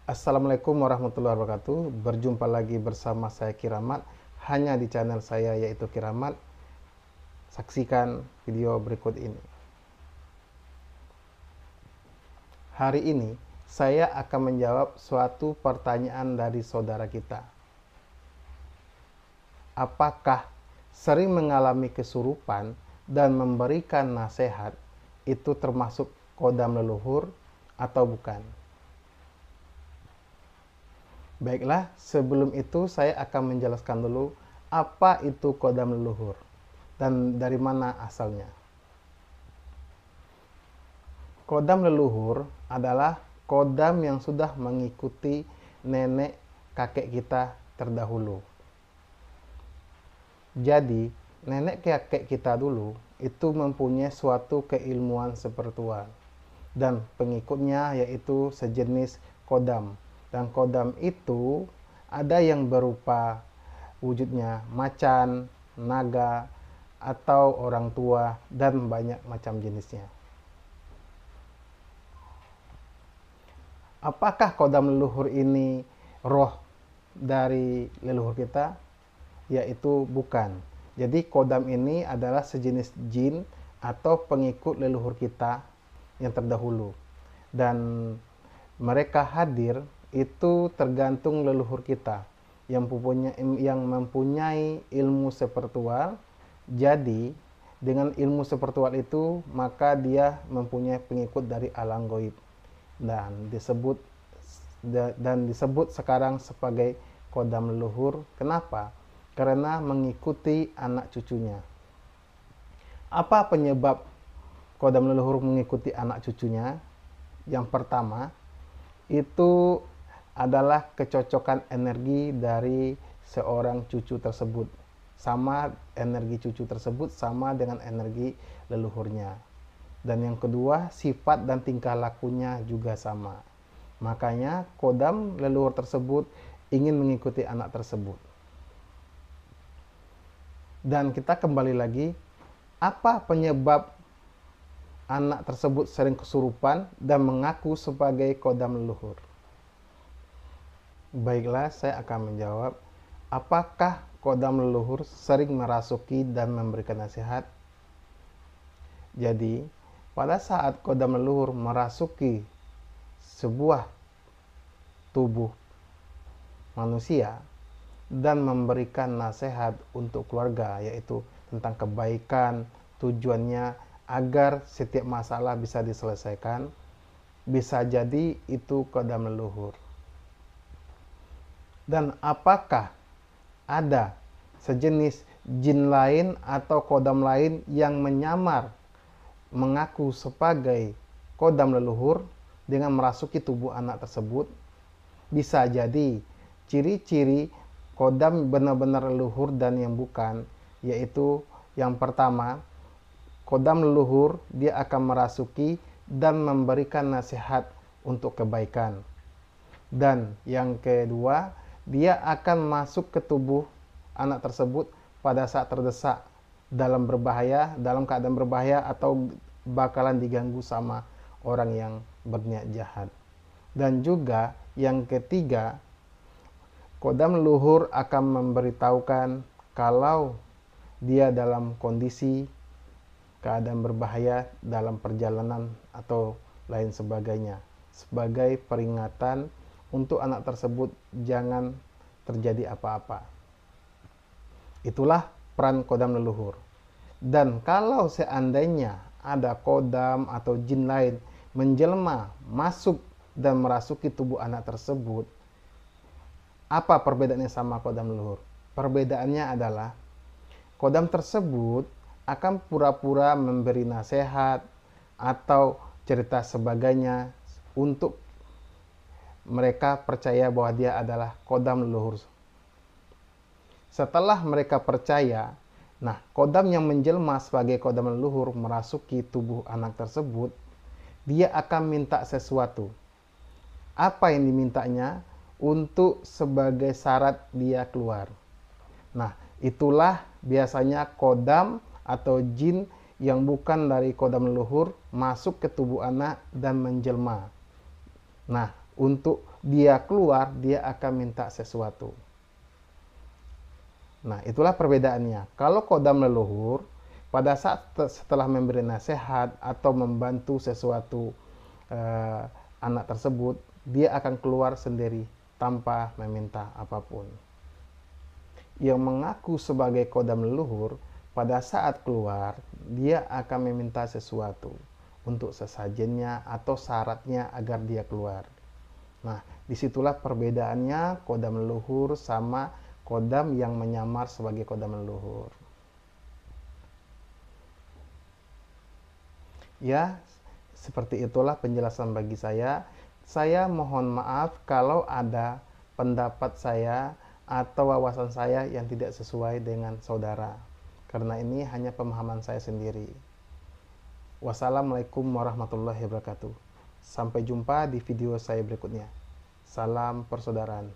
Assalamualaikum warahmatullahi wabarakatuh. Berjumpa lagi bersama saya Kiramat hanya di channel saya yaitu Kiramat. Saksikan video berikut ini. Hari ini saya akan menjawab suatu pertanyaan dari saudara kita. Apakah sering mengalami kesurupan dan memberikan nasihat itu termasuk kodam leluhur atau bukan? Baiklah, sebelum itu saya akan menjelaskan dulu apa itu kodam leluhur dan dari mana asalnya. Kodam leluhur adalah kodam yang sudah mengikuti nenek kakek kita terdahulu. Jadi, nenek kakek kita dulu itu mempunyai suatu keilmuan spiritual dan pengikutnya yaitu sejenis kodam. Dan kodam itu ada yang berupa wujudnya macan, naga, atau orang tua, dan banyak macam jenisnya. Apakah kodam leluhur ini roh dari leluhur kita? Yaitu bukan. Jadi kodam ini adalah sejenis jin atau pengikut leluhur kita yang terdahulu. Dan mereka hadir itu tergantung leluhur kita yang mempunyai ilmu spiritual. Jadi dengan ilmu spiritual itu maka dia mempunyai pengikut dari alam gaib dan disebut sekarang sebagai kodam leluhur. Kenapa? Karena mengikuti anak cucunya. Apa penyebab kodam leluhur mengikuti anak cucunya? Yang pertama itu adalah kecocokan energi dari seorang cucu tersebut. Energi cucu tersebut sama dengan energi leluhurnya. Dan yang kedua, sifat dan tingkah lakunya juga sama. Makanya kodam leluhur tersebut ingin mengikuti anak tersebut. Dan kita kembali lagi, apa penyebab anak tersebut sering kesurupan dan mengaku sebagai kodam leluhur? Baiklah, saya akan menjawab. Apakah kodam leluhur sering merasuki dan memberikan nasihat? Jadi, pada saat kodam leluhur merasuki sebuah tubuh manusia dan memberikan nasihat untuk keluarga, yaitu tentang kebaikan, tujuannya agar setiap masalah bisa diselesaikan, bisa jadi itu kodam leluhur. Dan apakah ada sejenis jin lain atau kodam lain yang menyamar mengaku sebagai kodam leluhur dengan merasuki tubuh anak tersebut? Bisa jadi ciri-ciri kodam benar-benar leluhur dan yang bukan, yaitu yang pertama, kodam leluhur dia akan merasuki dan memberikan nasihat untuk kebaikan. Dan yang kedua, dia akan masuk ke tubuh anak tersebut pada saat terdesak dalam keadaan berbahaya atau bakalan diganggu sama orang yang berniat jahat. Dan juga yang ketiga, kodam leluhur akan memberitahukan kalau dia dalam kondisi keadaan berbahaya dalam perjalanan atau lain sebagainya, sebagai peringatan untuk anak tersebut jangan terjadi apa-apa. Itulah peran kodam leluhur. Dan kalau seandainya ada kodam atau jin lain menjelma masuk dan merasuki tubuh anak tersebut, apa perbedaannya sama kodam leluhur? Perbedaannya adalah kodam tersebut akan pura-pura memberi nasihat atau cerita sebagainya untuk mereka percaya bahwa dia adalah kodam leluhur. Setelah mereka percaya, nah kodam yang menjelma sebagai kodam leluhur merasuki tubuh anak tersebut, dia akan minta sesuatu. Apa yang dimintanya? Untuk sebagai syarat dia keluar. Nah, itulah biasanya kodam atau jin yang bukan dari kodam leluhur masuk ke tubuh anak dan menjelma. Nah, untuk dia keluar, dia akan minta sesuatu. Nah, itulah perbedaannya. Kalau kodam leluhur, pada saat setelah memberi nasihat atau membantu sesuatu anak tersebut, dia akan keluar sendiri tanpa meminta apapun. Yang mengaku sebagai kodam leluhur, pada saat keluar, dia akan meminta sesuatu untuk sesajennya atau syaratnya agar dia keluar. Nah, disitulah perbedaannya kodam leluhur sama kodam yang menyamar sebagai kodam leluhur. Ya, seperti itulah penjelasan bagi saya. Saya mohon maaf kalau ada pendapat saya atau wawasan saya yang tidak sesuai dengan saudara, karena ini hanya pemahaman saya sendiri. Wassalamualaikum warahmatullahi wabarakatuh. Sampai jumpa di video saya berikutnya. Salam persaudaraan.